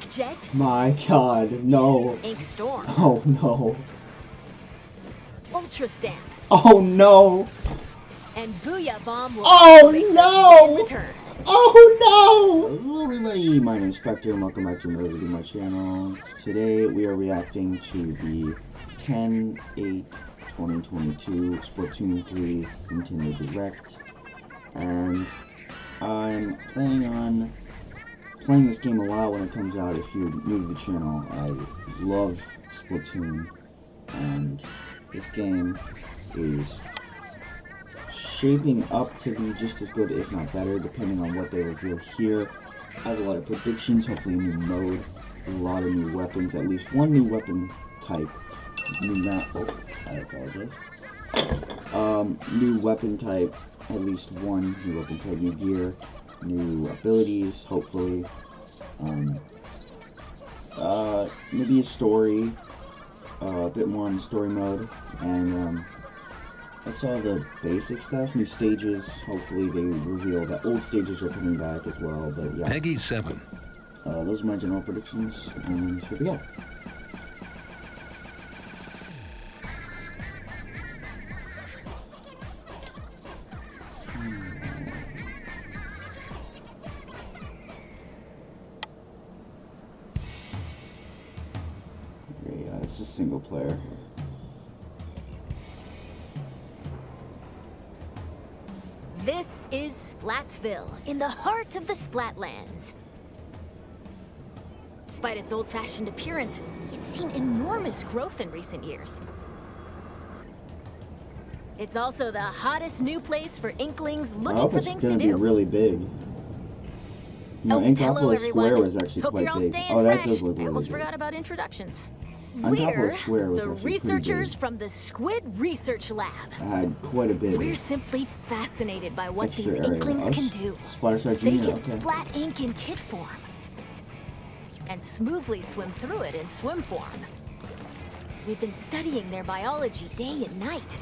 Jet. My god, no. Ink Storm. Oh no. Ultra Stamp. Oh no. And Booyah Bomb will Oh no! return. Oh no! Hello everybody, my name is Spectre and welcome back to another video on my channel. Today we are reacting to the 10/8/2022 Splatoon 3 Nintendo Direct. And I'm planning on playing this game a lot when it comes out. If you're new to the channel, I love Splatoon. And this game is shaping up to be just as good, if not better, depending on what they reveal here. I have a lot of predictions, hopefully a new mode, a lot of new weapons, at least one new weapon type, new map, oh, I apologize, new weapon type, at least one new weapon type, new gear, new abilities, hopefully, maybe a story, a bit more on the story mode, and, that's all the basic stuff. New stages. Hopefully they reveal that old stages are coming back as well. But yeah. Peggy 7. Those are my general predictions. And here we go. Okay, yeah, this is single player. This is Splatsville, in the heart of the Splatlands. Despite its old-fashioned appearance, it's seen enormous growth in recent years. It's also the hottest new place for Inklings looking for things to do. I hope it's going to be really big. You know, Hello, Square was actually Hope quite you're all big. staying Oh, that fresh. does look I really almost big. forgot about introductions. Square was We're actually the pretty researchers big. from the Squid Research Lab. I had quite a bit. We're simply fascinated by what Extra these area. Inklings Oh, can do. Splatcast They Junior, can okay. splat ink in kit form and smoothly swim through it in swim form. We've been studying their biology day and night.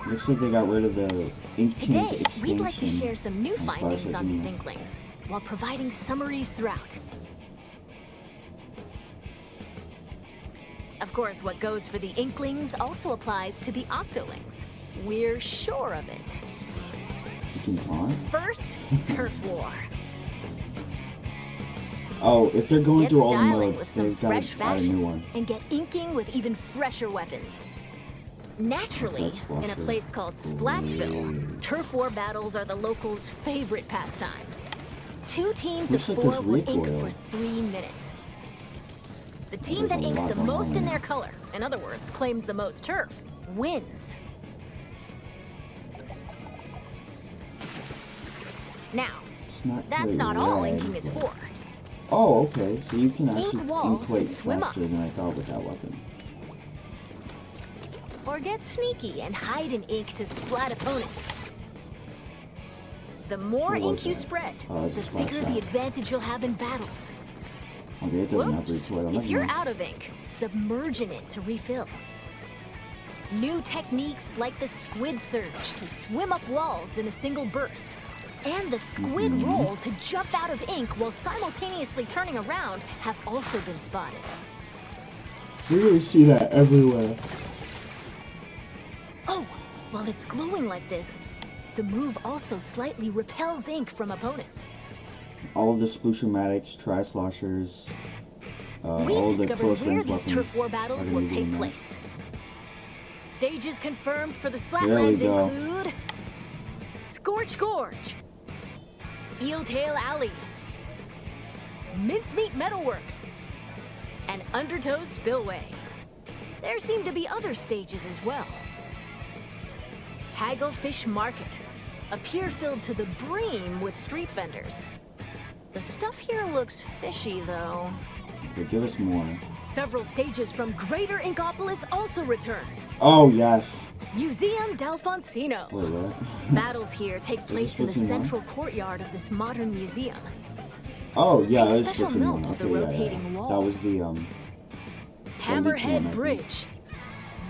Looks like they got rid of the ink tank Today, expansion. we'd like to share some new on findings Splatcast on these Junior. Inklings while providing summaries throughout. Of course, what goes for the Inklings also applies to the Octolings. We're sure of it. You can taunt? First, Turf War. Oh, if they're going Get through all the styling with modes, some they've got fresh to add a new fashion one. and get inking with even fresher weapons. Naturally, What's that, in a Splasher? place called Splatsville, turf war battles are the locals' favorite pastime. Two teams Looks of like 4 there's will ink recoil. for 3 minutes. The team There's that a inks lot the going most on in there. their color, in other words, claims the most turf, wins. Now, It's not that's quite not all red, inking is but- for. Oh, okay. So you can actually walls ink to quite swim up. faster than I thought with that weapon. Or get sneaky and hide in ink to splat opponents. The more What was ink you that? spread, Oh, the it's a splat bigger shot. the advantage you'll have in battles. Okay, it doesn't have Whoops. recoil. If Never you're mind. out of ink, submerge in it to refill. New techniques like the squid surge to swim up walls in a single burst, and the squid roll to jump out of ink while simultaneously turning around have also been spotted. You're gonna see that everywhere. Oh, while it's glowing like this, the move also slightly repels ink from opponents. All of the Splooshamatics, Tri-Sloshers, all We've of the discovered close where range these weapons turf war are battles gonna will be take doing that. place. Stages confirmed for the There we Splatlands go. include Scorch Gorge, Eeltail Alley, Mincemeat Metalworks, and Undertow Spillway. There seem to be other stages as well. Hagglefish Market, a pier filled to the brim with street vendors. The stuff here looks fishy, though. Okay, give us more. Several stages from Greater Inkopolis also return. Oh, yes. Museum Delfonsino. Wait, what? Battles here take place in the Splatoon 1? central courtyard of this modern museum. Oh, yeah, Take it is special Splatoon note 1. of Okay, the yeah, rotating yeah. wall. That was the, Hammerhead one, I think. Bridge.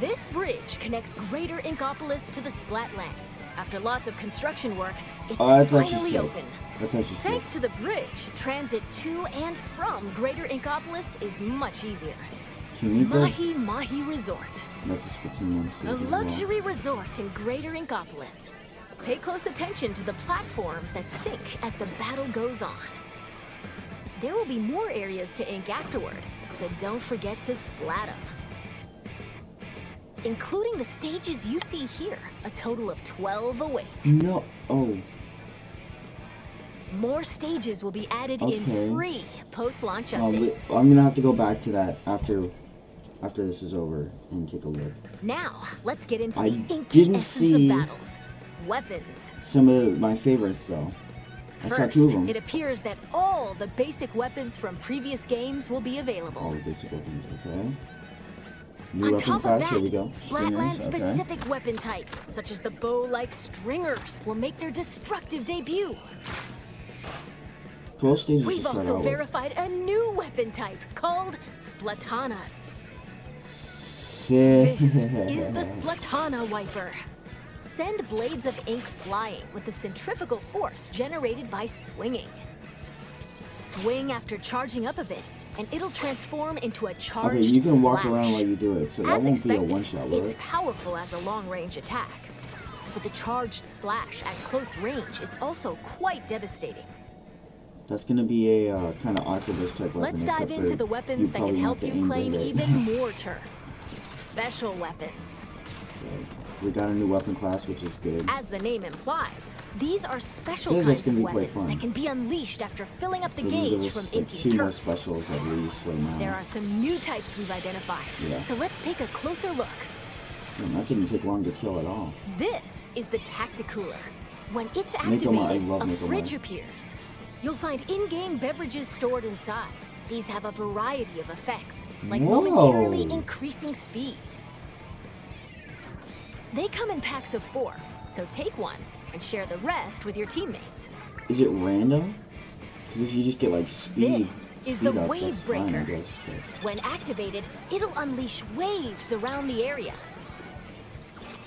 This bridge connects Greater Inkopolis to the Splatlands After lots of construction work, it's Oh, that's actually finally sick. open. That's actually sick. Thanks to the bridge, transit to and from Greater Inkopolis is much easier. Can you go? Mahi Mahi Resort, That's a Splatoon 1 stage a as well. luxury resort in Greater Inkopolis. Pay close attention to the platforms that sink as the battle goes on. There will be more areas to ink afterward, so don't forget to splat them. Including the stages you see here, a total of 12 await. No. Oh. More stages will be added Okay. in free post-launch But updates. I'm gonna have to go back to that after this is over and take a look. Now, let's get into I the inky didn't essence see- of battles. Weapons. Some of my favorites though. I saw First, 2 of them. it appears that all the basic weapons from previous games will be All available. the basic weapons. Okay. New On weapon top class. of Here that, we go. Splatlands Stingers. Okay. specific weapon types, such as the bow-like stringers, will make their destructive debut. 12 stages We've to start also out with. verified a new weapon type called Splatanas. Sick. This is the Splatana Wiper. Send blades of ink flying with the centrifugal force generated by swinging. Swing after charging up a bit, and it'll transform into a charged Okay, you can walk slash. around while you do it, so that As won't be a expected, one-shot, will it's it? powerful as a long-range attack. But the charged slash at close range is also quite devastating. That's gonna be a kind of octopus type weapon. Let's dive except into for the you weapons that probably can want help to you aim claim right. even more turf. Special weapons. We got a new weapon class, which is good. As the name implies, these are special I think that's kinds of gonna be quite weapons fun. that can be unleashed after filling up the There gauge was from like inking 2 more turf. specials at least right now. There are some new types we've identified, Yeah. so let's take a closer look. That didn't take long to kill at all. This is the Tacticooler. When it's Nikomai, I activated, love a Nikomai. fridge appears. You'll find in-game beverages stored inside. These have a variety of effects, like Whoa. momentarily increasing speed. They come in packs of 4, so take one and share the rest with your teammates. Is it random? Because if you just get like speed, This is speed the up, Wave that's fine, I Breaker. guess. But When activated, it'll unleash waves around the area.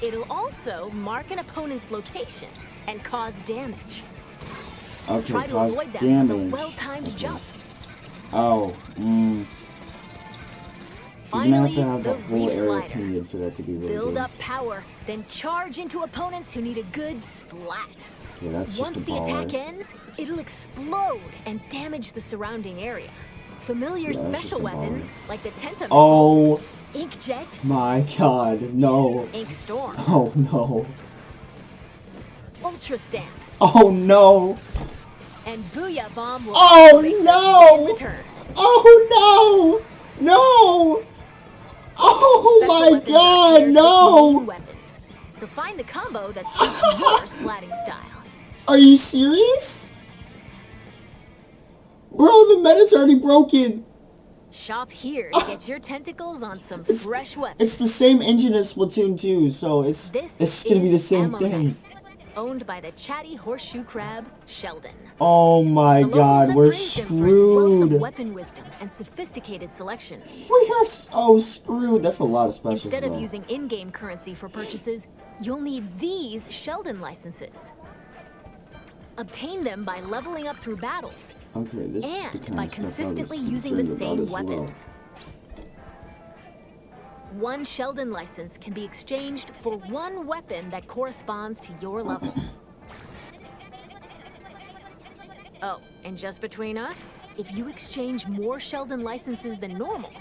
It'll also mark an opponent's location and cause damage. okay, Try to cause avoid them damage. with a well-timed Okay. jump. Oh, You're gonna have to have the the whole reef area slider. period for that to be really Build good. up power, then charge into opponents who need a good splat. Okay, that's Once just a the baller. attack ends, it'll explode and damage the surrounding area. Familiar Yeah, that's special just a weapons baller. like the Tenta Oh Ink Jet, my god, no. Ink Storm, Oh no. Ultra Stamp, Oh no. and Booyah Bomb will Oh, make no! in return. Oh no! No! Oh Special my weapons are god, paired with no! main weapons. So find the combo that suits your splatting style. Are you serious? Bro, the meta's already broken. Shop here to get your tentacles on some fresh weapons. It's the same engine as Splatoon 2, so it's gonna be the same Ammo thing. Knights, owned by the chatty horseshoe crab, Sheldon. Oh my The god, locals we're have praised him for his wealth of screwed. weapon wisdom and sophisticated selection. We are so screwed. That's a lot of specials Instead of though. using in-game currency for purchases, you'll need these Sheldon licenses. Obtain them by leveling up through battles Okay, this is the and kind by of stuff I was consistently using the concerned about same as well. weapons. One Sheldon license can be exchanged for one weapon that corresponds to your level. Oh, and just between us, if you exchange more Sheldon licenses than normal,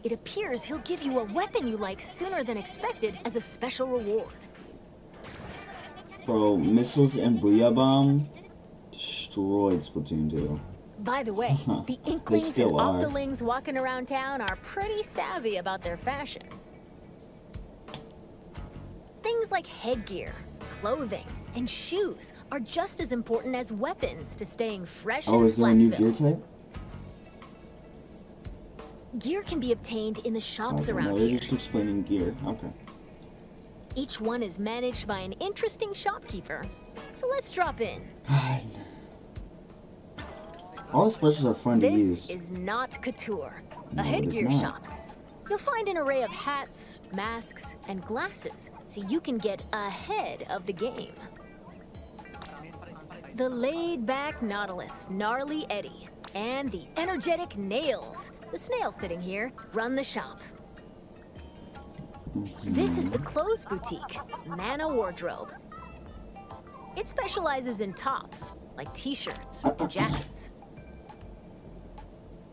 it appears he'll give you a weapon you like sooner than expected as a special reward. Bro, missiles and Booyah Bomb destroyed Splatoon 2. By the way, the Inklings and still are. Octolings walking around town are pretty savvy about their fashion. Things like headgear, clothing, and shoes are just as important as weapons to staying fresh in Oh, is there a new Splatsville. gear type? Gear can be obtained in the shops Okay, around no, they're here. just explaining gear. Okay. Each one is managed by an interesting shopkeeper. So let's drop in. God. All the specials are fun to This use. is not Couture, No, a it is headgear not. shop. You'll find an array of hats, masks, and glasses, so you can get ahead of the game. the laid-back Nautilus, Gnarly Eddie, and the energetic Nails, the snail sitting here, run the shop. This is the clothes boutique, Mana Wardrobe. It specializes in tops, like t-shirts or jackets.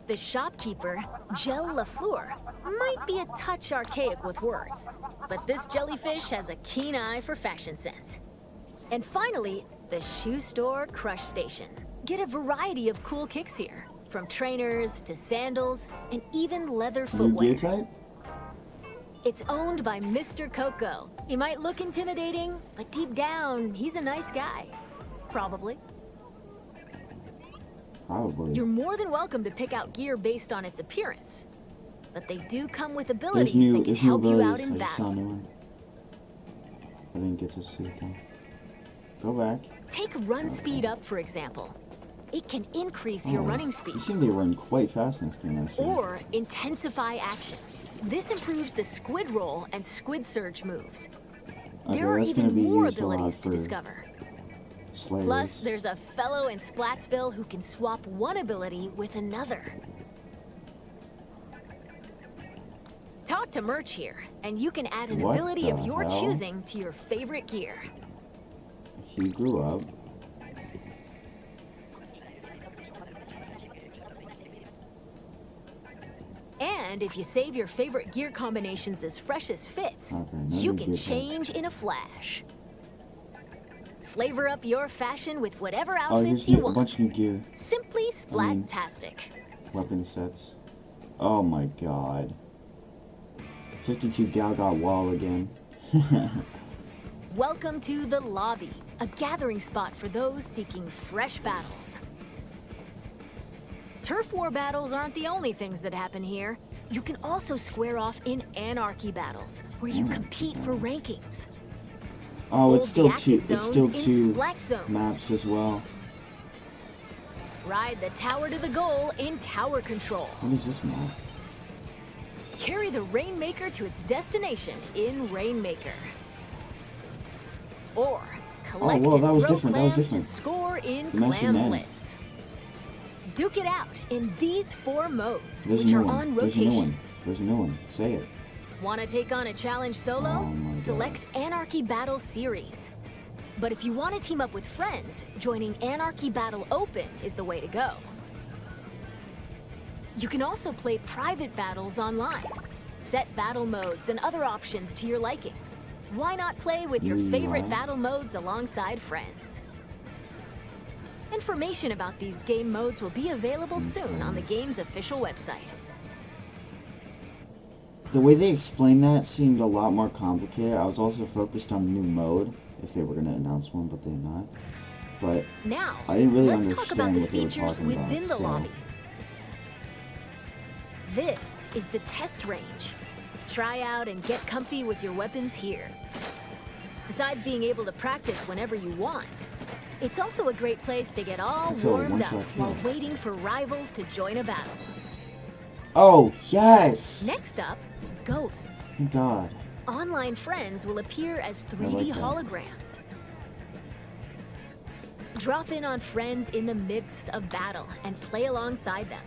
The shopkeeper, Gel Lafleur, might be a touch archaic with words, but this jellyfish has a keen eye for fashion sense. And finally, the shoe store Crush Station. Get a variety of cool kicks here, from trainers to sandals and even leather New gear footwear. type? It's owned by Mr. Coco. He might look intimidating, but deep down, he's a nice guy. Probably. Probably. You're more than welcome to pick out gear based on its appearance, but they do come with There's abilities new, that can there's new help you out abilities. in I just saw battle. new one. I didn't get to see it though. Go back. Take run speed up, for example. It can increase your running speed. You seem to run quite fast in this game, actually. Or intensify action. This improves the squid roll and squid surge moves. Okay, There are that's gonna even be more used a lot abilities to for discover. slayers. Plus, there's a fellow in Splatsville who can swap one ability with another. Talk to Merch here, and you can add an What ability the of your hell? choosing to your favorite gear. He grew up. And if you save your favorite gear combinations as fresh as fits, Okay, you another can gear type. change in a flash. Flavor up your fashion with whatever Oh, outfits here's you a want. bunch of new gear. Simply Splattastic. Weapon sets. Oh my god. 52 Galgot wall again. Welcome to the lobby, a gathering spot for those seeking fresh battles. Turf war battles aren't the only things that happen here. You can also square off in anarchy battles, where you compete for rankings. Oh, it's Hold the still two. active It's still zones in two Splat zones. maps as well. Ride the tower to the goal in tower control. What is this map? Carry the Rainmaker to its destination in Rainmaker. Or collect whoa, and that was throw different, that was clams different. to score in You mentioned Clam that. Blitz. Duke it out in these 4 modes, There's a which new are one. on There's a new rotation. one. There's a new one. Say it. Want to take on a challenge solo? Oh my God. Select Anarchy Battle Series. But if you want to team up with friends, joining Anarchy Battle Open is the way to go. You can also play private battles online. Set battle modes and other options to your liking. Why not play with your favorite UI. battle modes alongside friends? Information about these game modes will be available soon on the game's official website. The way they explained that seemed a lot more complicated. I was also focused on a new mode, if they were going to announce one, but they're not. But Now, I didn't really let's talk about understand the what they were features talking within about, the so- lobby. This is the test range. Try out and get comfy with your weapons here. Besides being able to practice whenever you want, it's also a great place to get all That's a warmed up one-shot while kill. waiting for rivals to join a battle. Oh, yes! Next up, ghosts. Thank God. Online friends will appear as 3D like that. holograms. Drop in on friends in the midst of battle and play alongside them.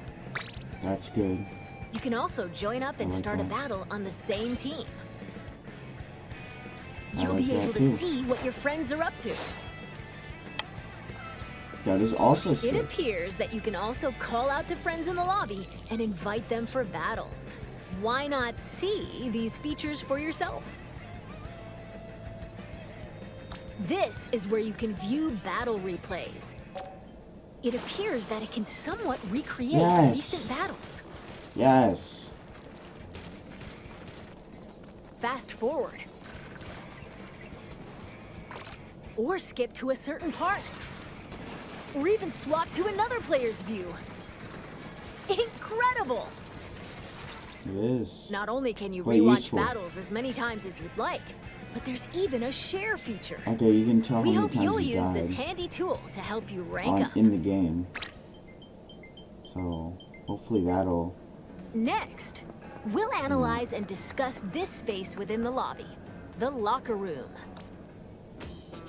That's good. You can also join up and I like start a that. battle on the same team. I You'll like be that able to too. see what your friends are up to. That is also It sick. appears that you can also call out to friends in the lobby and invite them for battles. Why not see these features for yourself? This is where you can view battle replays. It appears that it can somewhat recreate Yes. recent battles. Yes. Fast forward. Or skip to a certain part. Or even swap to another player's view. Incredible! It is. Not only can you Quite rewatch useful. battles as many times as you'd like, but there's even a share feature. Okay, you can tell how We many hope you'll times you use this died handy tool to help you rank up. in the game. So, hopefully that'll... Next, we'll analyze and discuss this space within the lobby, the locker room.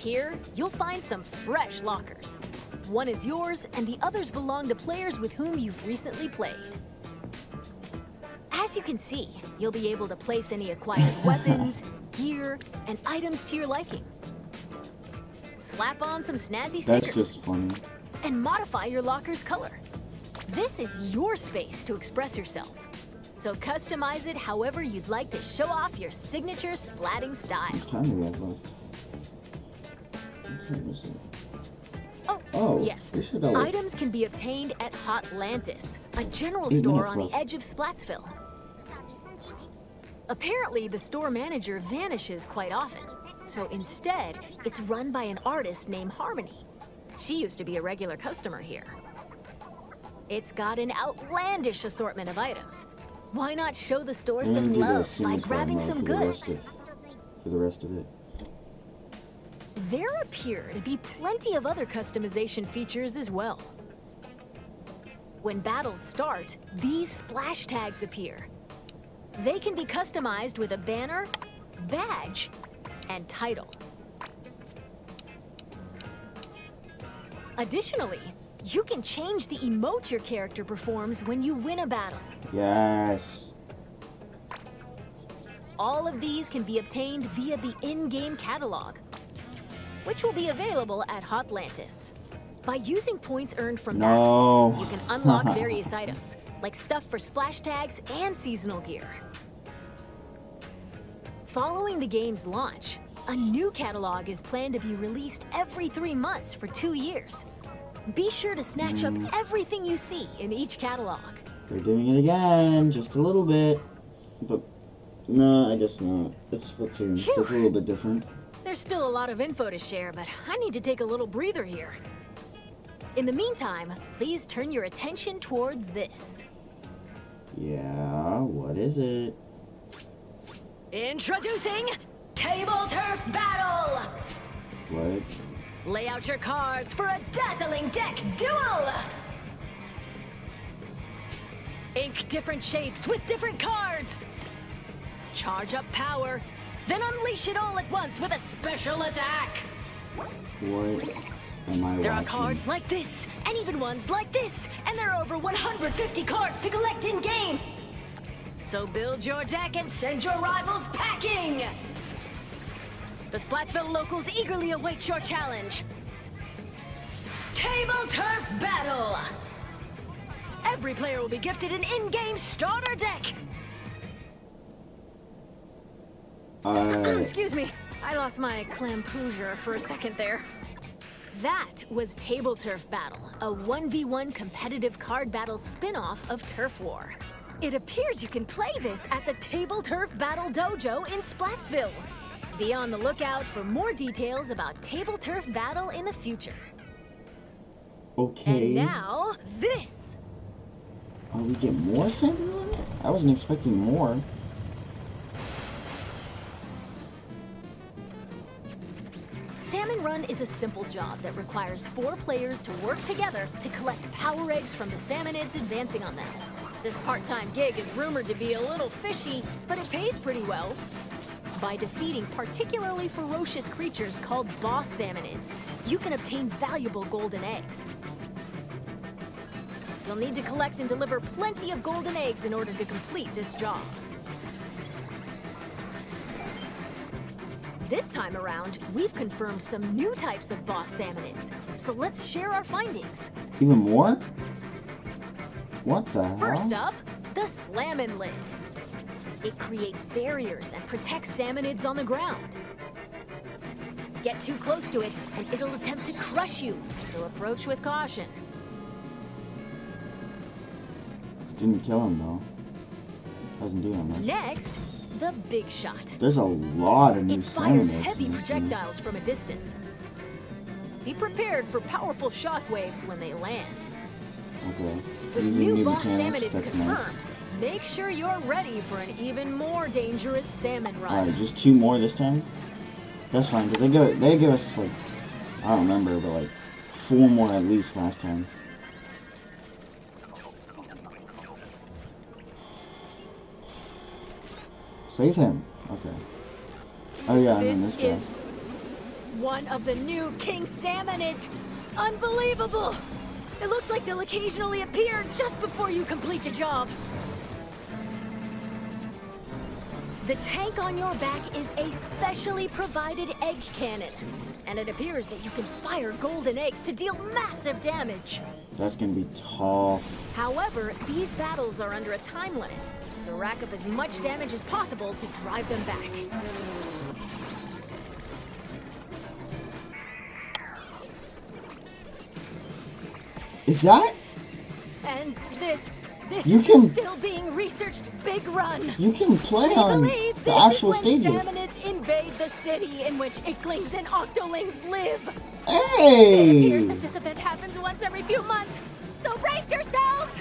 Here, you'll find some fresh lockers. One is yours, and the others belong to players with whom you've recently played. As you can see, you'll be able to place any acquired weapons, gear, and items to your liking. Slap on some snazzy stickers. That's just funny. And modify your locker's color. This is your space to express yourself. So customize it however you'd like to show off your signature splatting style. How much time do we have left? Okay, listen. Oh, yes. They said that, like, Items can be obtained at Hotlantis, a general 8 store minutes on the left. edge of Splatsville. Apparently, the store manager vanishes quite often, so instead, it's run by an artist named Harmony. She used to be a regular customer here. It's got an outlandish assortment of items. Why not show the store I'm gonna some do the love by single player grabbing mode some for the goods? rest of it. There appear to be plenty of other customization features as well. When battles start, these splash tags appear. They can be customized with a banner, badge, and title. Additionally, you can change the emote your character performs when you win a battle. Yes. All of these can be obtained via the in-game catalog, which will be available at Hotlantis. By using points earned from battles, you can unlock various items, like stuff for splash tags and seasonal gear. Following the game's launch, a new catalog is planned to be released every 3 months for 2 years. Be sure to snatch up everything you see in each catalog. They're doing it again, just a little bit. But, no, I guess not. It's Splatoon, so it's a little bit different. There's still a lot of info to share, but I need to take a little breather here. In the meantime, please turn your attention toward this. Yeah, what is it? Introducing Table Turf Battle! What? Lay out your cards for a dazzling deck duel! Ink different shapes with different cards! Charge up power, then unleash it all at once with a special attack! What am I There are watching? cards like this, and even ones like this, and there are over 150 cards to collect in-game! So build your deck and send your rivals packing! The Splatsville locals eagerly await your challenge. Table Turf Battle! Every player will be gifted an in-game starter deck! Excuse me, I lost my clampoosier for a second there. That was Table Turf Battle, a 1v1 competitive card battle spin-off of Turf War. It appears you can play this at the Table Turf Battle Dojo in Splatsville. Be on the lookout for more details about Table Turf Battle in the future. Okay. And now, this! Oh, we get more Salmon Run? I wasn't expecting more. Salmon Run is a simple job that requires 4 players to work together to collect power eggs from the salmonids advancing on them. This part-time gig is rumored to be a little fishy, but it pays pretty well. By defeating particularly ferocious creatures called boss salmonids, you can obtain valuable golden eggs. You'll need to collect and deliver plenty of golden eggs in order to complete this job. This time around, we've confirmed some new types of boss salmonids, so let's share our findings. Even more? What the hell? First up, the Salmon Lid. It creates barriers and protects salmonids on the ground. Get too close to it, and it'll attempt to crush you, so approach with caution. Didn't kill him, though. Doesn't do him much. Next, the Big Shot. There's a lot of new It fires salmonids heavy in this game. projectiles from a distance. Be prepared for powerful shockwaves when they land. Okay. With Using new new boss mechanics, salmonids that's confirmed, nice. make sure you're ready for an even more dangerous salmon run. Alright, just 2 more this time? That's fine, because they give us, like, I don't remember, but, like, 4 more at least last time. Save him. Okay. Oh yeah, and then this guy. one of the new king salmon. It's unbelievable. It looks like they'll occasionally appear just before you complete the job. The tank on your back is a specially provided egg cannon, and it appears that you can fire golden eggs to deal massive damage. That's gonna be tough. However, these battles are under a time limit, so rack up as much damage as possible to drive them back. Is that? And this You is can- still being researched. Big Run. You can play We on believe the this actual is when stages. salmonids invade the city in which Icklings and Octolings live. It Hey! appears that this event happens once every few months, so brace yourselves!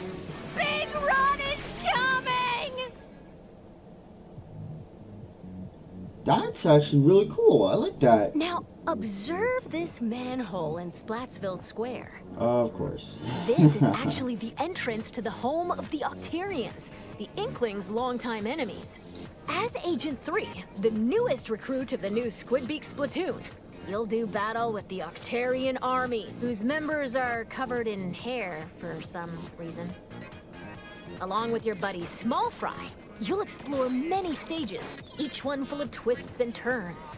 Big Run is coming! That's actually really cool. I like that. Now, observe this manhole in Splatsville Square. Of course. This is actually the entrance to the home of the Octarians, the Inklings' longtime enemies. As Agent 3, the newest recruit of the new Squidbeak Splatoon, you'll do battle with the Octarian army, whose members are covered in hair for some reason. Along with your buddy Small Fry, you'll explore many stages, each one full of twists and turns.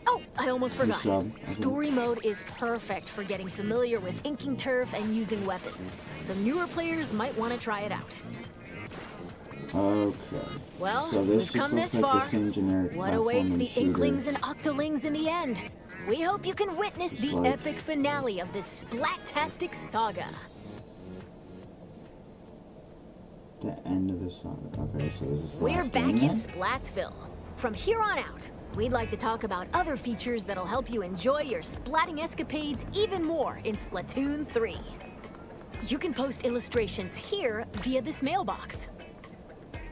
Oh, I almost forgot. Story mode is perfect for getting familiar with inking turf and using weapons, so newer players might want to try it out. Okay. Well, so this we've just come looks this like far. the same generic What awaits platforming the shooter. Inklings and Octolings in the end? We hope you can witness the like- epic finale of this Splattastic saga. The end of the song. Okay, so this is the We're last back game in then? Splatsville. From here on out, we'd like to talk about other features that'll help you enjoy your splatting escapades even more in Splatoon 3. You can post illustrations here via this mailbox.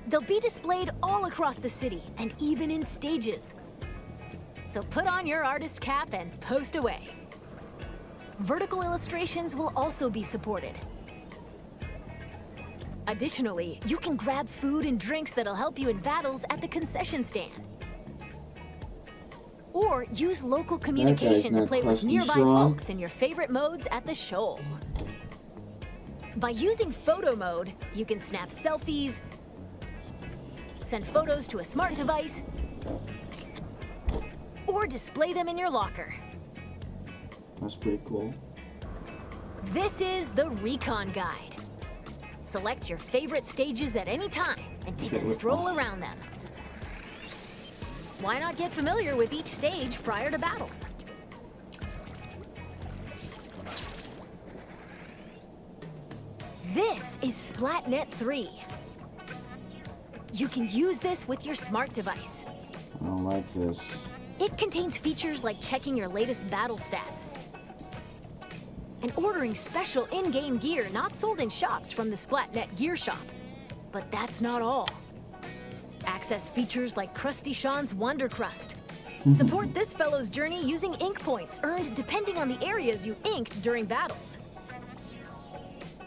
They'll be displayed all across the city and even in stages. So put on your artist cap and post away. Vertical illustrations will also be supported. Additionally, you can grab food and drinks that'll help you in battles at the concession stand. Or use local communication to not play with crusty nearby strong. folks in your favorite modes at the shoal. By using photo mode, you can snap selfies, send photos to a smart device, or display them in your locker. That's pretty cool. This is the Recon Guide. Select your favorite stages at any time and take a stroll around them. Why not get familiar with each stage prior to battles? This is Splatnet 3. You can use this with your smart device. I don't like this. It contains features like checking your latest battle stats and ordering special in-game gear not sold in shops from the Splatnet Gear Shop. But that's not all. Access features like Krusty Sean's Wonder Crust. Support this fellow's journey using ink points earned depending on the areas you inked during battles.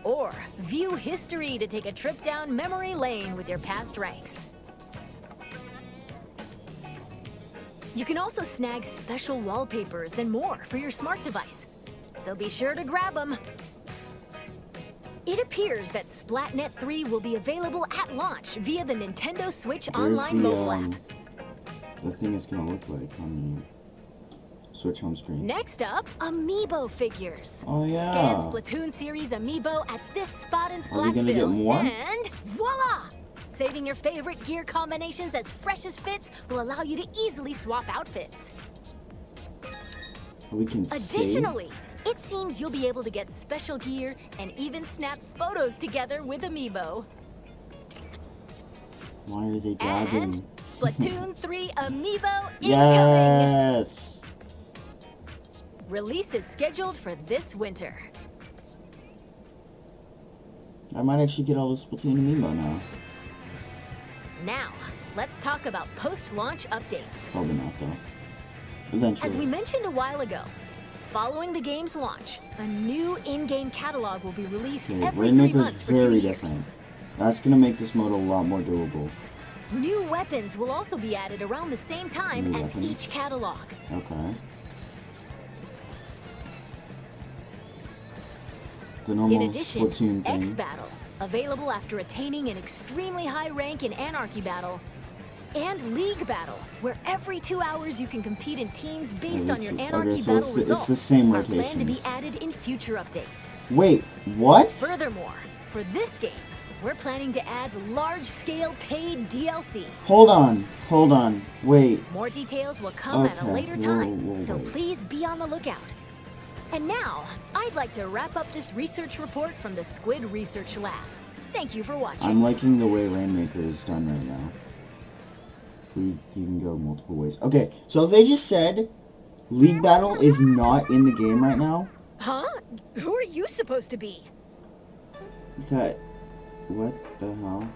Or view history to take a trip down memory lane with your past ranks. You can also snag special wallpapers and more for your smart device, so be sure to grab them. It appears that Splatnet 3 will be available at launch via the Nintendo Switch Online mobile app. The thing it's gonna look like on the Switch home screen. Next up, Amiibo figures. Oh yeah. Scan Splatoon series Amiibo at this spot in Splatsville. Are we gonna get more? And voila! Saving your favorite gear combinations as fresh as fits will allow you to easily swap outfits. We can save. Additionally, it seems you'll be able to get special gear and even snap photos together with Amiibo. Why are they And grabbing? Splatoon 3 Amiibo incoming! Yes! Release is scheduled for this winter. I might actually get all the Splatoon amiibo now. Now, let's talk about post-launch updates. Probably not though. Eventually. As we mentioned a while ago, following the game's launch, a new in-game catalog will be released Okay, every 3 Rainmaker's months for 2 very years. different. That's gonna make this mode a lot more doable. New weapons will also be added around the same time New as weapons. each catalog. Okay. The normal In addition, Splatoon thing. X Battle, available after attaining an extremely high rank in Anarchy Battle. And League Battle, where every 2 hours you can compete in teams based on your Anarchy Okay, so Battle it's the results, same are planned to be rotations. added in future updates. Wait, what? Furthermore, for this game, we're planning to add large-scale paid DLC. Hold on, wait. More details will come at a Okay, later time, whoa, so wait. please be on the lookout. And now, I'd like to wrap up this research report from the Squid Research Lab. Thank you for watching. I'm liking the way Rainmaker is done right now. You can go multiple ways. Okay, so they just said League Battle is not in the game right now. Huh? Who are you supposed to be? That... What the hell?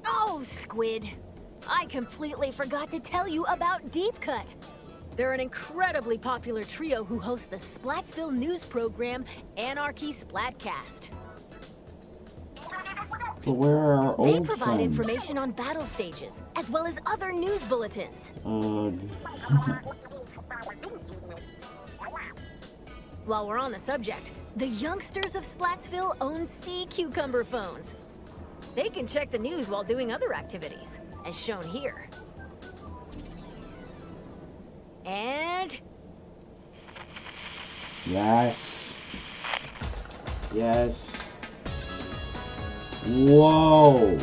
Oh, Squid. I completely forgot to tell you about Deep Cut. They're an incredibly popular trio who host the Splatsville news program, Anarchy Splatcast. But where are our They old provide friends? information on battle stages, as well as other news bulletins. Ugh. While we're on the subject, the youngsters of Splatsville own sea cucumber phones. They can check the news while doing other activities, as shown here. And Yes. Yes. Whoa.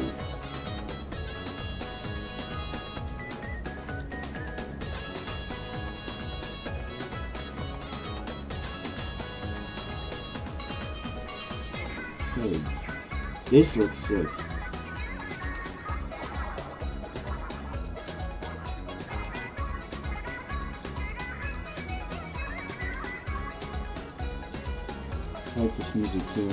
Dude, this looks sick. I like this music too.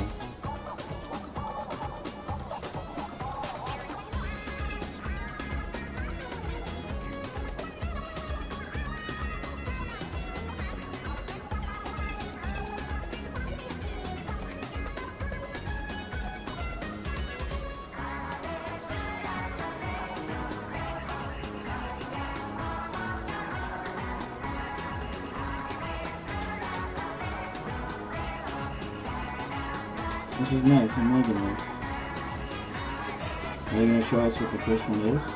This is nice, I'm liking this. Are they gonna show us what the first one is?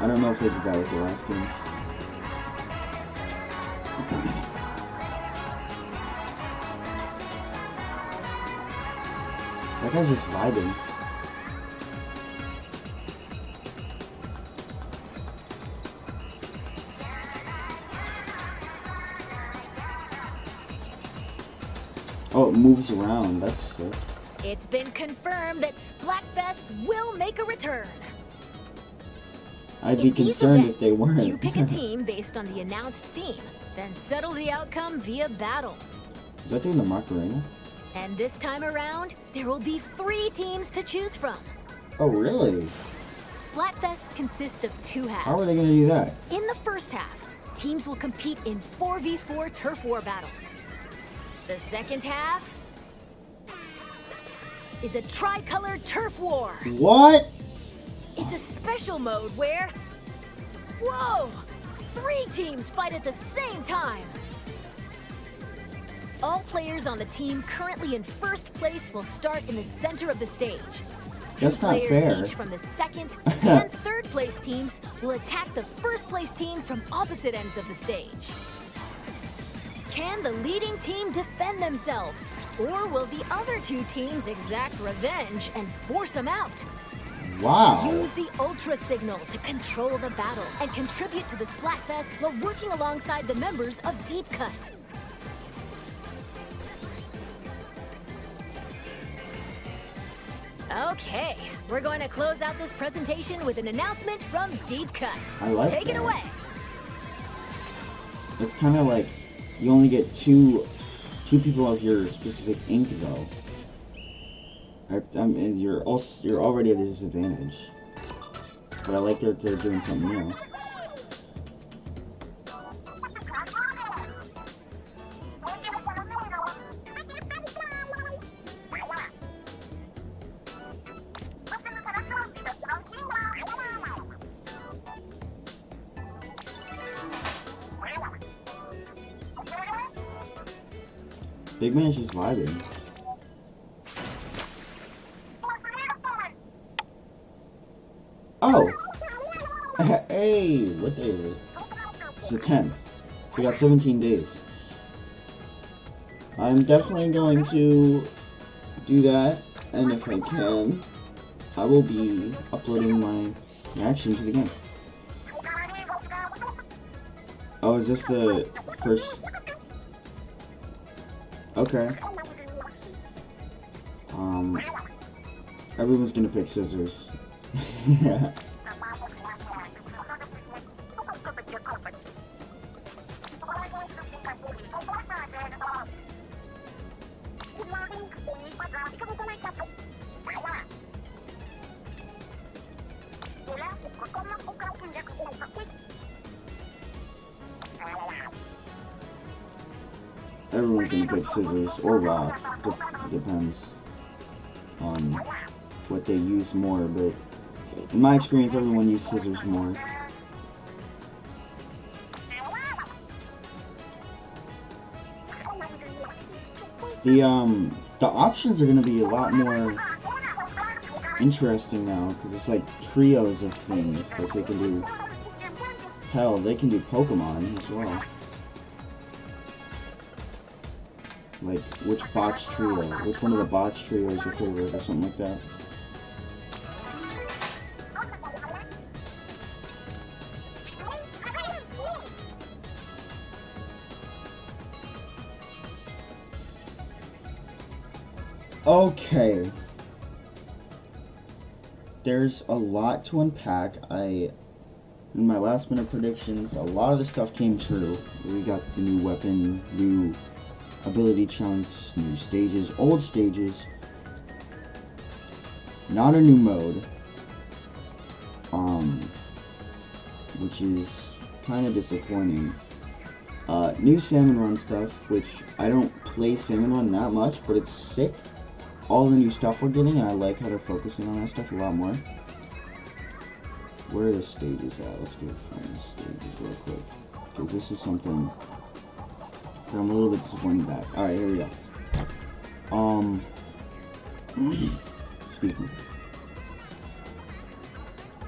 I don't know if they did that with the last games. That guy's just vibing. Oh, it moves around. That's sick. it's been confirmed that Splatfest will make a return. I'd be In these concerned events, if they weren't. You pick a team based on the announced theme, then settle the outcome via battle. Is that doing the Macarena? And this time around, there will be 3 teams to choose from. Oh, really? Splatfest consists of 2 halves. How are they gonna do that? In the first half, teams will compete in 4v4 turf war battles. The second half is a tricolored turf war. What? It's a special mode where, whoa, 3 teams fight at the same time. All players on the team currently in first place will start in the center of the stage. That's not Players fair. each from the second and third place teams will attack the first place team from opposite ends of the stage. Can the leading team defend themselves? Or will the other 2 teams exact revenge and force them out? Wow. Use the Ultra Signal to control the battle and contribute to the Splatfest while working alongside the members of Deep Cut. Okay, we're going to close out this presentation with an announcement from Deep Cut. I like Take that. it away. It's kind of like you only get two people of your specific ink though. I mean, you're already at a disadvantage. But I like that they're doing something new. Big Man's just vibing. Oh! Hey! What day is it? It's the 10th. We got 17 days. I'm definitely going to do that, and if I can, I will be uploading my reaction to the game. Oh, is this the first... Okay. Everyone's gonna pick scissors. Yeah. Everyone's gonna pick scissors or rock. Depends on what they use more, but in my experience, everyone uses scissors more. The options are gonna be a lot more interesting now, because it's like trios of things. Like they can do, hell, they can do Pokemon as well. Like, which box trio? Which one of the box trio is your favorite, or something like that? Okay. There's a lot to unpack. In my last minute predictions, a lot of the stuff came true. We got the new weapon, new ability chunks, new stages, old stages, not a new mode, which is kind of disappointing. New Salmon Run stuff, which I don't play Salmon Run that much, but it's sick. All the new stuff we're getting, and I like how they're focusing on that stuff a lot more. Where are the stages at? Let's go find the stages real quick, because this is something that I'm a little bit disappointed back. Alright, here we go. Excuse me.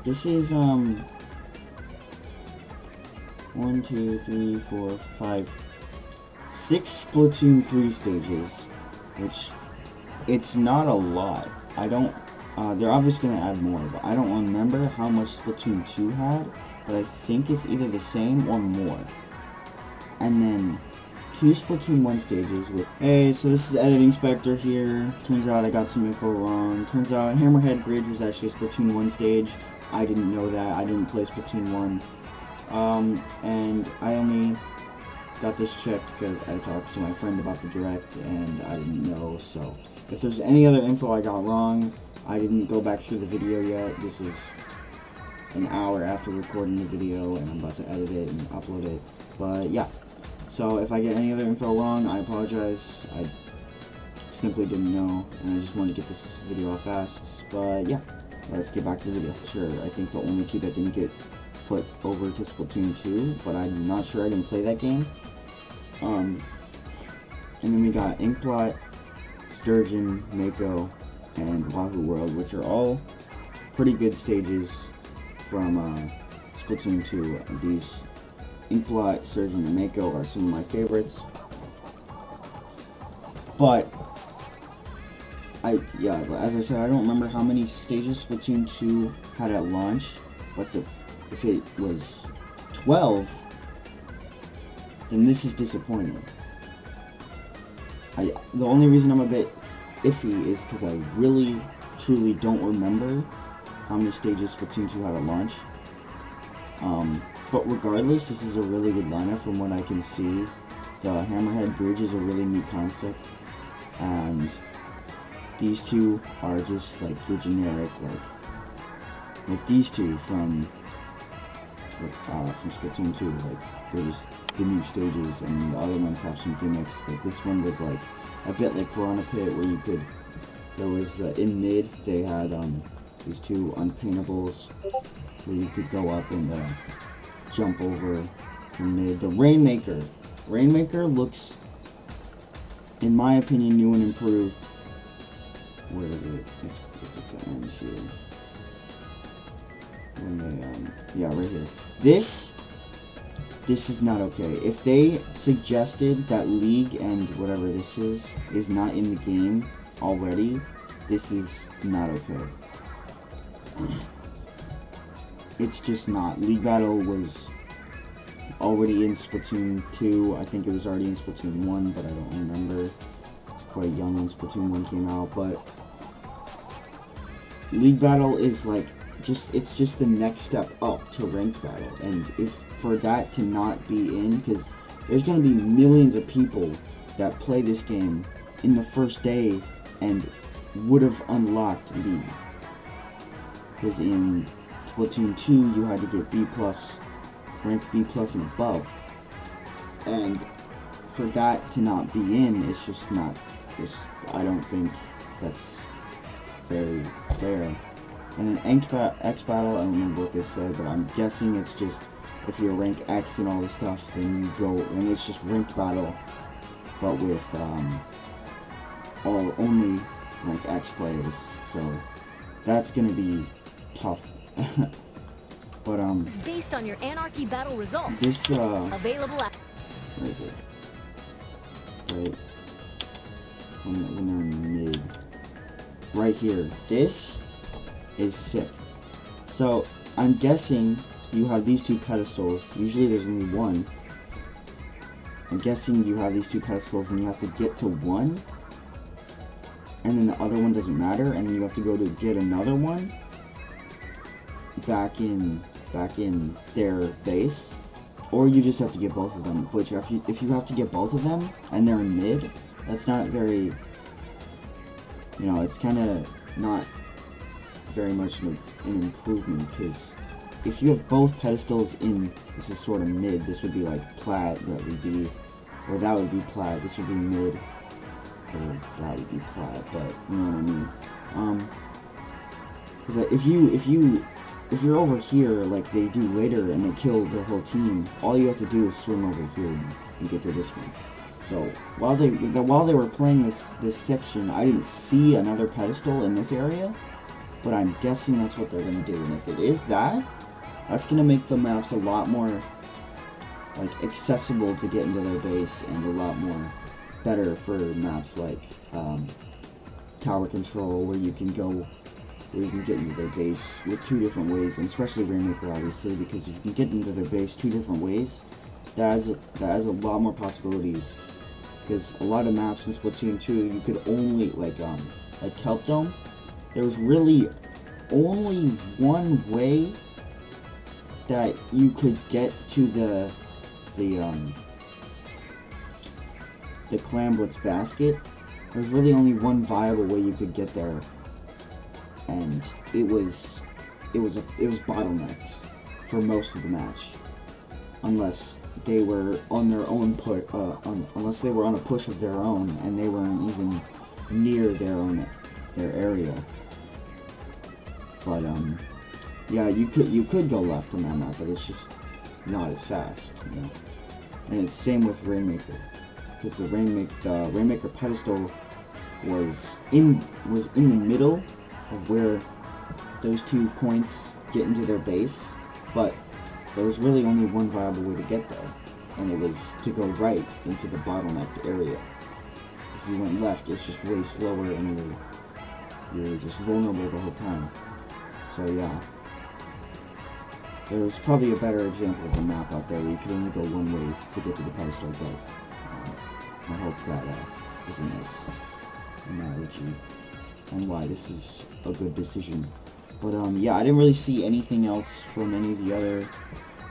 This is, 1, 2, 3, 4, 5, 6 Splatoon 3 stages, which, it's not a lot. I don't, they're obviously going to add more, but I don't remember how much Splatoon 2 had, but I think it's either the same or more. And then 2 Splatoon 1 stages with... Hey, so this is Editing Spectre here. Turns out I got some info wrong. Turns out Hammerhead Bridge was actually a Splatoon 1 stage. I didn't know that. I didn't play Splatoon 1. And I only got this checked because I talked to my friend about the Direct and I didn't know, so... If there's any other info I got wrong, I didn't go back through the video yet. This is an hour after recording the video and I'm about to edit it and upload it. But yeah, so if I get any other info wrong, I apologize. I simply didn't know and I just wanted to get this video off fast. But yeah, let's get back to the video. Sure, I think the only two that didn't get put over to Splatoon 2, but I'm not sure, I didn't play that game. And then we got Inkblot, Sturgeon, Mako, and Wahoo World, which are all pretty good stages from Splatoon 2. These Inkblot, Sturgeon, and Mako are some of my favorites. But as I said, I don't remember how many stages Splatoon 2 had at launch, but if it was 12, then this is disappointing. The only reason I'm a bit iffy is because I really truly don't remember how many stages Splatoon 2 had at launch. But regardless, this is a really good lineup from what I can see. The Hammerhead Bridge is a really neat concept, and these two are just like your generic, like these two from Splatoon 2. Like they're just the new stages, and the other ones have some gimmicks. Like this one was like a bit like Piranha Pit, where you could. There was in mid they had these two unpaintables where you could go up and jump over from mid. The Rainmaker looks, in my opinion, new and improved. Where is it? It's at the end here. When they, yeah, right here. This is not okay. If they suggested that League and whatever this is not in the game already, this is not okay. It's just not. League Battle was already in Splatoon 2. I think it was already in Splatoon 1, but I don't remember. It's quite young when Splatoon 1 came out, but League Battle is like it's just the next step up to Ranked Battle, and if for that to not be in, because there's going to be millions of people that play this game in the first day and would have unlocked League, because in Splatoon 2 you had to get B+, rank B+ and above, and for that to not be in, it's just not, I don't think that's very fair. And then X Battle, I don't remember what they said, but I'm guessing it's just, if you're rank X and all this stuff, then you go, and it's just ranked battle, but with only rank X players, so that's gonna be tough. But It's based on your Anarchy Battle results. This available at where is it? Right when they're in mid, right here. This is sick. So I'm guessing you have these two pedestals. Usually there's only one. I'm guessing you have these two pedestals and you have to get to one, and then the other one doesn't matter, and then you have to go to get another one back in their base, or you just have to get both of them. Which if you have to get both of them and they're in mid, that's not very, it's kind of not very much an improvement, because if you have both pedestals in, this is sort of mid, this would be like plat, that would be, or that would be plat, this would be mid, or that would be plat, but you know what I mean. Because if you're over here like they do later and they kill their whole team, all you have to do is swim over here and get to this one. So while they were playing this section, I didn't see another pedestal in this area, but I'm guessing that's what they're gonna do. And if it is that, that's gonna make the maps a lot more like accessible to get into their base, and a lot more better for maps like Tower Control, where you can get into their base with two different ways, and especially Rainmaker, obviously, because if you can get into their base two different ways, that has a lot more possibilities. Because a lot of maps in Splatoon 2, you could only, like Kelp Dome, there was really only one way that you could get to the Clamblitz basket. There's really only one viable way you could get there, and it was bottlenecked for most of the match, unless they were on their own unless they were on a push of their own and they weren't even near their area. But yeah, you could go left on that map, but it's just not as fast, And it's same with Rainmaker, because the Rainmaker pedestal was in the middle of where those 2 points get into their base, but there was really only one viable way to get there, and it was to go right into the bottlenecked area. If you went left, it's just way slower, and you're just vulnerable the whole time. So yeah, there's probably a better example of a map out there where you could only go one way to get to the pedestal, but I hope that was a nice analogy. and why this is a good decision. But yeah, I didn't really see anything else from any of the other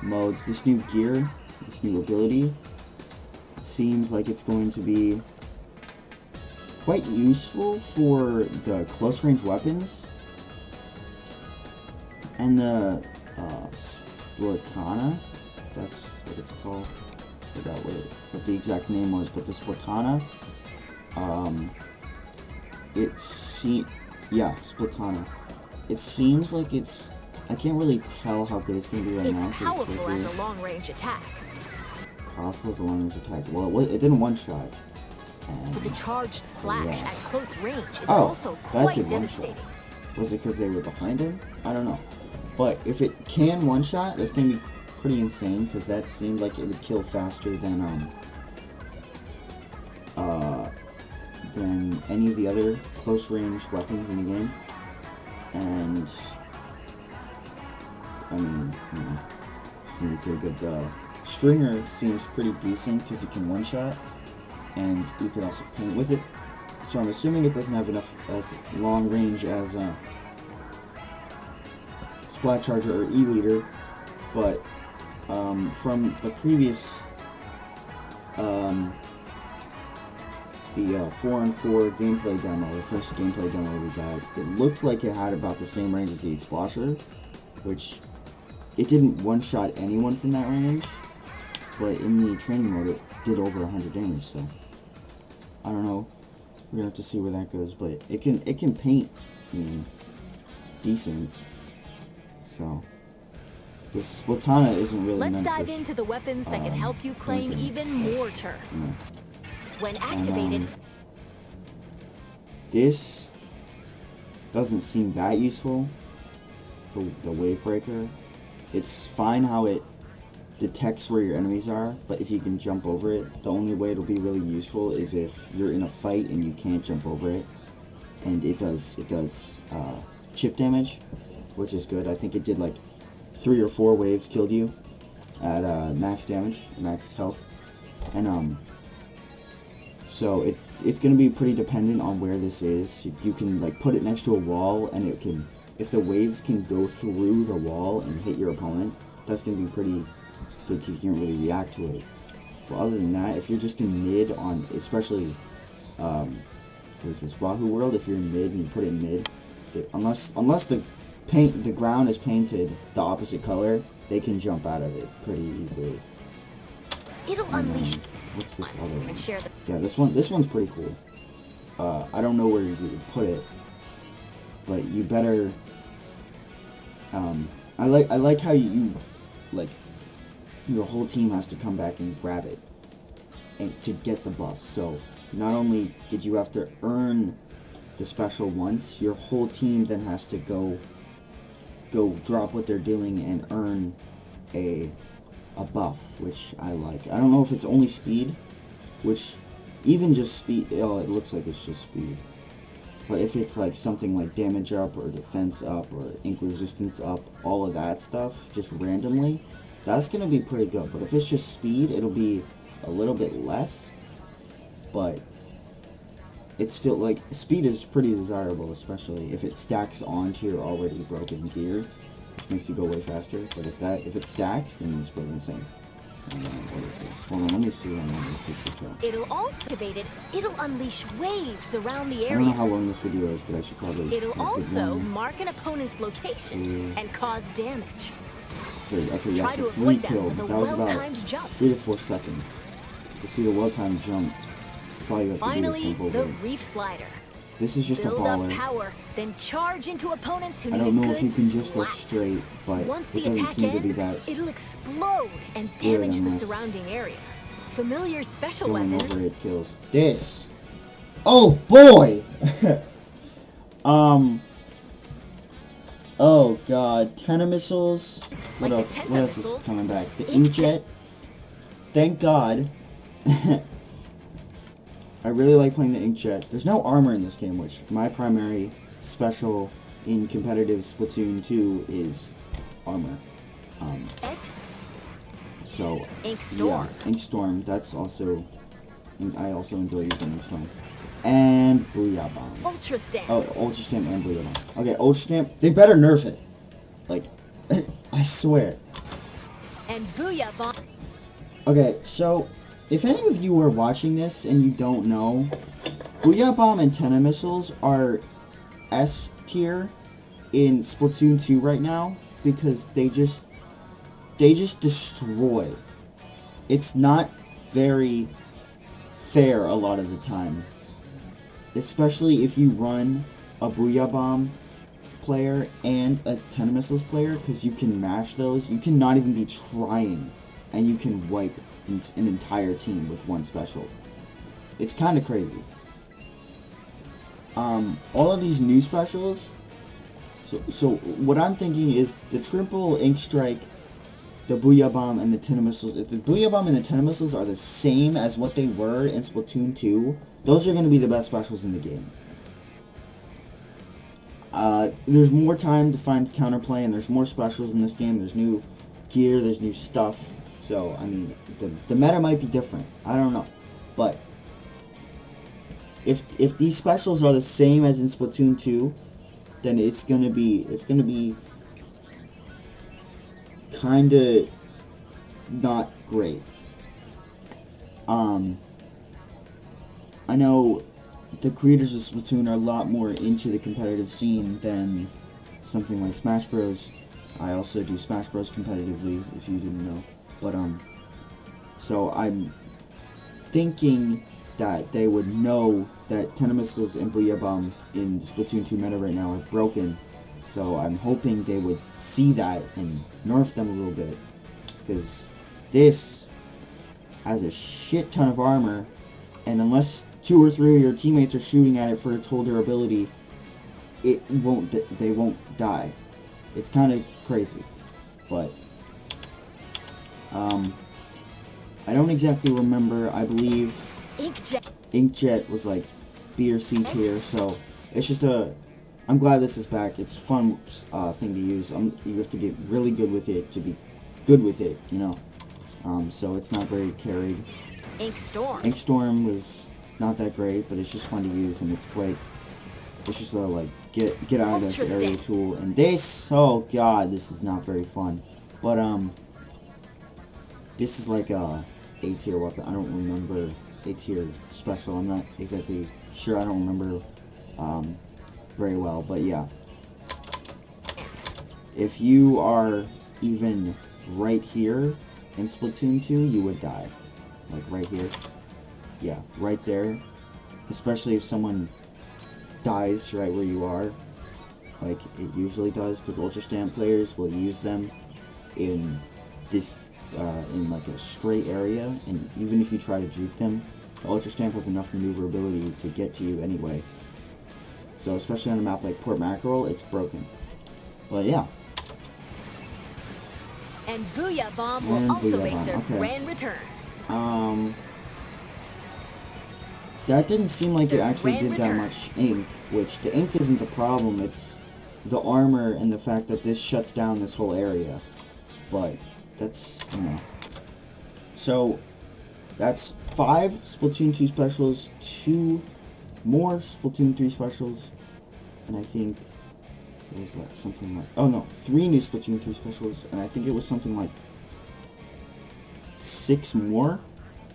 modes. This new gear, this new ability, seems like it's going to be quite useful for the close range weapons and the Splatana, if that's what it's called. I forgot what the exact name was, but the Splatana, Splatana. It seems like it's, I can't really tell how good it's going to be right now. It's powerful as a long-range attack. Powerful as a long-range attack. Well, it didn't one-shot. But the charged slash at close range is also quite devastating. Was it because they were behind him? I don't know. But if it can one-shot, that's going to be pretty insane, because that seemed like it would kill faster than any of the other close-range weapons in the game. And I mean, you know, it's gonna be pretty good. The Stringer seems pretty decent because it can one-shot, and you can also paint with it. So I'm assuming it doesn't have enough as long range as Splat Charger or E-Leader, but from the previous the 4-on-4 gameplay demo, the first gameplay demo we got, it looked like it had about the same range as the Explosion, which it didn't one-shot anyone from that range, but in the training mode it did over 100 damage, so I don't know. We're gonna have to see where that goes, but it can paint, I mean, decent. So this Splatana isn't really Let's meant dive for, into the weapons that can help you claim painting. even more turf. Yeah. When activated, this doesn't seem that useful. The wave breaker, it's fine how it detects where your enemies are, but if you can jump over it, the only way it'll be really useful is if you're in a fight and you can't jump over it. And it does chip damage, which is good. I think it did like 3 or 4 waves killed you at max damage, max health, and so it's gonna be pretty dependent on where this is. You can like put it next to a wall, and it can, if the waves can go through the wall and hit your opponent, that's gonna be pretty good because you can't really react to it. But other than that, if you're just in mid on, especially what is this, Wahoo World, if you're in mid and you put it in mid, unless the ground is painted the opposite color, they can jump out of it pretty easily. it'll unleash. What's this other one? And share the Yeah, this one's pretty cool. I don't know where you would put it, but you better. I like how you like your whole team has to come back and grab it, and to get the buff. So not only did you have to earn the special once, your whole team then has to go drop what they're doing and earn a buff, which I like. I don't know if it's only speed, which even just speed, oh, it looks like it's just speed. But if it's like something like damage up or defense up or ink resistance up, all of that stuff just randomly, that's gonna be pretty good. But if it's just speed, it'll be a little bit less, but it's still like, speed is pretty desirable, especially if it stacks onto your already broken gear, which makes you go way faster. But if it stacks, then it's pretty insane. What is this? Hold on, let me see how long this takes to kill. It'll also it'll unleash waves around the I don't know area. how long this video is, but I should probably. It'll also one, mark an opponent's location and cause damage. 3. Okay, yeah, Try so to 3 avoid that killed. with a That was about well-timed jump. 3 to 4 seconds. You see the well-timed jump. That's all you have to do is Finally, jump over the it. reef slider. This is just a Build up baller. power, then charge into opponents who I need don't a know if you good can just go slap. straight, but Once it the doesn't attack seem to be ends, that it'll explode and good damage the unless surrounding area. Familiar special going weapon. over it kills. This. Oh boy. Oh god, Tenna missiles. What Like else? the What Tenna else is missiles. coming back? The Inkjet. Thank God. I really like playing the Inkjet. There's no armor in this game, which my primary special in competitive Splatoon 2 is armor. Ink Storm. Yeah, Ink Storm. That's also. I also enjoy using Ink Storm. and Booyah Bomb. Ultra Stamp. Oh, Ultra Stamp and Booyah Bomb. Okay, Ultra Stamp. They better nerf it. Like, I swear. And Booyah Bomb. Okay, so if any of you are watching this and you don't know, Booyah Bomb antenna missiles are S tier in Splatoon 2 right now because they just destroy. It's not very fair a lot of the time, especially if you run a Booyah Bomb player and a antenna missiles player, because you can mash those. You cannot even be trying, and you can wipe an entire team with one special. It's kind of crazy. All of these new specials. So what I'm thinking is the triple ink strike, the Booyah Bomb, and the antenna missiles. If the Booyah Bomb and the antenna missiles are the same as what they were in Splatoon 2, those are going to be the best specials in the game. There's more time to find counterplay, and there's more specials in this game. There's new gear, there's new stuff. So, I mean, the meta might be different. I don't know. But if these specials are the same as in Splatoon 2, then it's gonna be kinda not great. I know the creators of Splatoon are a lot more into the competitive scene than something like Smash Bros. I also do Smash Bros. Competitively, if you didn't know. But, so I'm thinking that they would know that antenna missiles and Booyah Bomb in Splatoon 2 meta right now are broken. So I'm hoping they would see that and nerf them a little bit. Because this has a shit ton of armor, and unless 2 or 3 of your teammates are shooting at it for its whole durability, they won't die. It's kind of crazy. But I don't exactly remember. I believe Inkjet was like B or C tier, so it's just I'm glad this is back. It's a fun thing to use. You have to get really good with it to be good with it, you know. So it's not very carried. Inkstorm was not that great, but it's just fun to use, and it's just like get out of this area tool. And this, oh god, this is not very fun. But this is like a A tier weapon. I don't remember A tier special. I'm not exactly sure. I don't remember very well. But yeah, if you are even right here in Splatoon 2, you would die. Like right here. Yeah, right there. Especially if someone dies right where you are. Like it usually does, because Ultra Stamp players will use them in this in like a straight area, and even if you try to juke them, the Ultra Stamp has enough maneuverability to get to you anyway. So especially on a map like Port Mackerel, it's broken. But yeah. And Booyah Bomb will also make their grand return. That didn't seem like it actually did that much ink, which the ink isn't the problem, it's the armor and the fact that this shuts down this whole area. But that's, you know. So, that's 5 Splatoon 2 specials, 2 more Splatoon 3 specials, and I think it was like something like, oh no, 3 new Splatoon 3 specials, and I think it was something like 6 more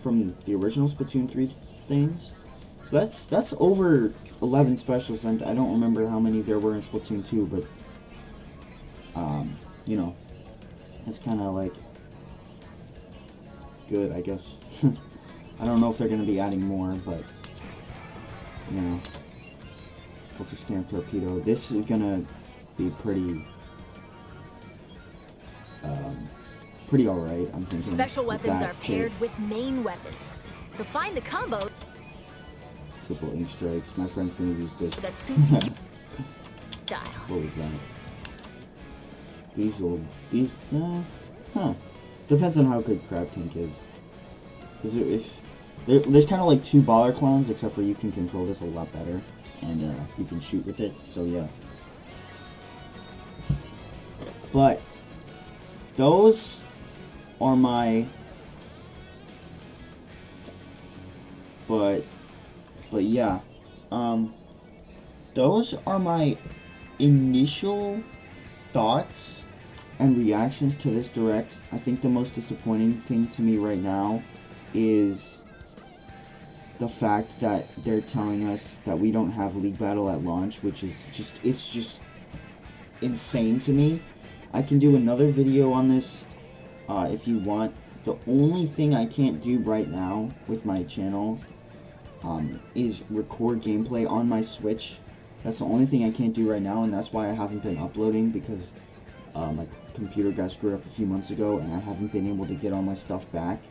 from the original Splatoon 3 things. So that's over 11 specials, and I don't remember how many there were in Splatoon 2, but you know, it's kind of like good, I guess. I don't know if they're going to be adding more, but you know, Ultra Stamp Torpedo. This is going to be pretty alright, I'm thinking. Special weapons are paired with main weapons, so find the combo. Triple ink strikes. My friend's gonna use this. What was that? These, depends on how good Crab Tank is. Because there's kind of like 2 baller clones, except for you can control this a lot better, and you can shoot with it. So yeah. But those are my. But yeah, those are my initial thoughts and reactions to this direct. I think the most disappointing thing to me right now is the fact that they're telling us that we don't have League Battle at launch, which is just insane to me. I can do another video on this if you want. The only thing I can't do right now with my channel is record gameplay on my Switch. That's the only thing I can't do right now, and that's why I haven't been uploading, because my computer got screwed up a few months ago, and I haven't been able to get all my stuff back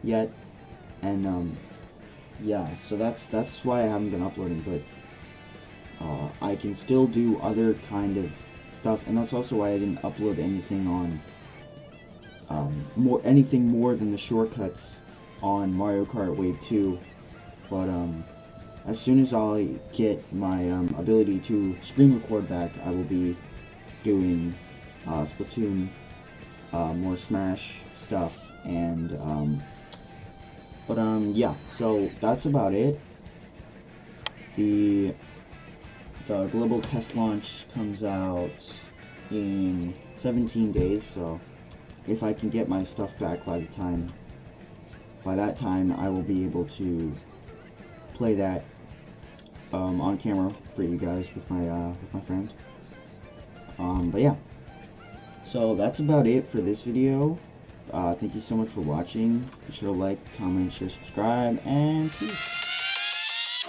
yet. And yeah, so that's why I haven't been uploading. But I can still do other kind of stuff, and that's also why I didn't upload anything on anything more than the shortcuts on Mario Kart Wave 2. But as soon as I get my ability to screen record back, I will be doing Splatoon, more Smash stuff, and yeah, so that's about it. The global test launch comes out in 17 days, so if I can get my stuff back by that time I will be able to play that on camera for you guys with my friend. But yeah, so that's about it for this video. Thank you so much for watching. Be sure to like, comment, share, subscribe, and peace.